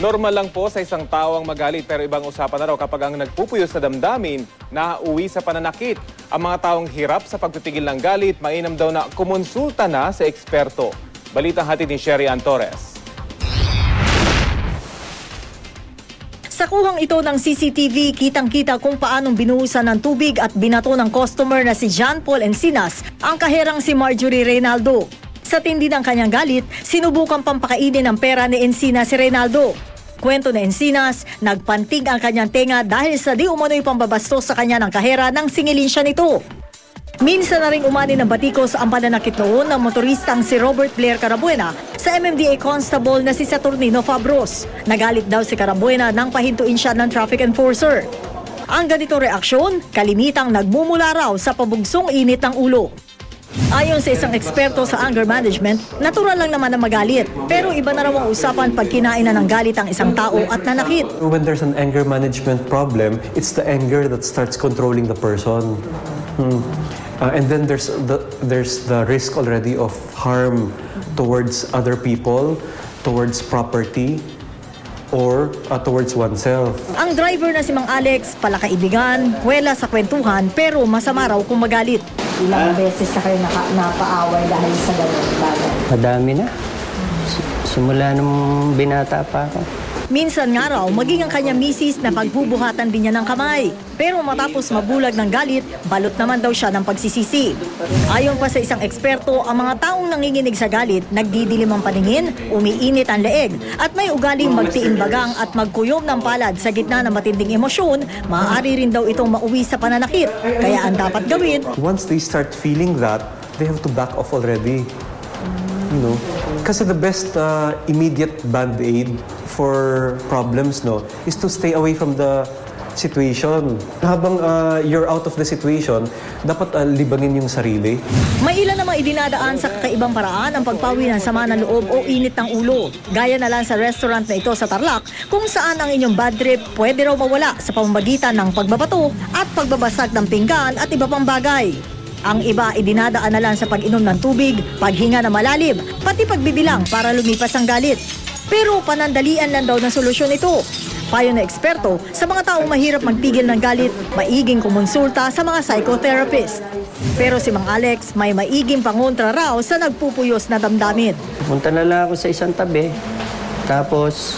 Normal lang po sa isang tao ang magalit pero ibang usapan na raw kapag ang nagpupuyo sa damdamin na uwi sa pananakit. Ang mga taong hirap sa pagpipigil ng galit, mainam daw na kumonsulta na sa eksperto. Balitang hatid ni Sherry Ann Torres. Sa kuhang ito ng CCTV, kitang-kita kung paanong binuhusan ng tubig at binato ng customer na si John Paul Encinas ang kaherang si Marjorie Reynaldo. Sa tindi ng kanyang galit, sinubukan pampakainin ng pera ni Encinas si Reynaldo. Kwento ni Encinas, nagpantig ang kanyang tenga dahil sa di umano'y pambabastos sa kanya ng kahera nang singilin siya nito. Minsan na ring umani ng batikos ang pananakit noon ng motoristang si Robert Blair Carabuena sa MMDA Constable na si Saturnino Fabros. Nagalit daw si Carabuena nang pahintuin siya ng traffic enforcer. Ang ganito reaksyon, kalimitang nagmumula raw sa pabugsong init ng ulo. Ayon sa isang eksperto sa anger management, natural lang naman na magalit. Pero iba na raw ang usapan pag kinain na ng galit ang isang tao at nanakit. When there's an anger management problem, it's the anger that starts controlling the person. And then there's the risk already of harm towards other people, towards property, or towards oneself. Ang driver na si Mang Alex, palakaibigan, wala sa kwentuhan, pero masama raw kung magalit. Ilang beses na kayo napaaway dahil sa ganun bagay? Madami na. Simula nung binata pa ako. Minsan nga raw, maging ang kanyang misis na pagbubuhatan din niya ng kamay. Pero matapos mabulag ng galit, balot naman daw siya ng pagsisisi. Ayon pa sa isang eksperto, ang mga taong nanginginig sa galit, nagdidilim ang paningin, umiinit ang leeg, at may ugaling magtiimbagang at magkuyom ng palad sa gitna ng matinding emosyon, maaari rin daw itong mauwi sa pananakit. Kaya ang dapat gawin, once they start feeling that, they have to back off already. You know, kasi the best immediate band-aid for problems, no, is to stay away from the situation. Habang you're out of the situation, dapat libangin yung sarili. May ilan namang idinadaan sa kakaibang paraan ang pagpawi ng sama ng loob o init ng ulo. Gaya na lang sa restaurant na ito sa Tarlac, kung saan ang inyong bad trip pwede raw mawala sa pamamagitan ng pagbabato at pagbabasag ng pinggan at iba pang bagay. Ang iba idinadaan na lang sa pag-inom ng tubig, paghinga na malalim, pati pagbibilang para lumipas ang galit. Pero panandalian lang daw na solusyon ito. Payo na eksperto, sa mga taong mahirap magpigil ng galit, maiging kumonsulta sa mga psychotherapist. Pero si Mang Alex, may maiging pangontra raw sa nagpupuyos na damdamin. Punta na lang ako sa isang tabi. Tapos,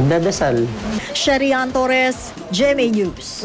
magdadasal. Sherry Ann Torres, GMA News.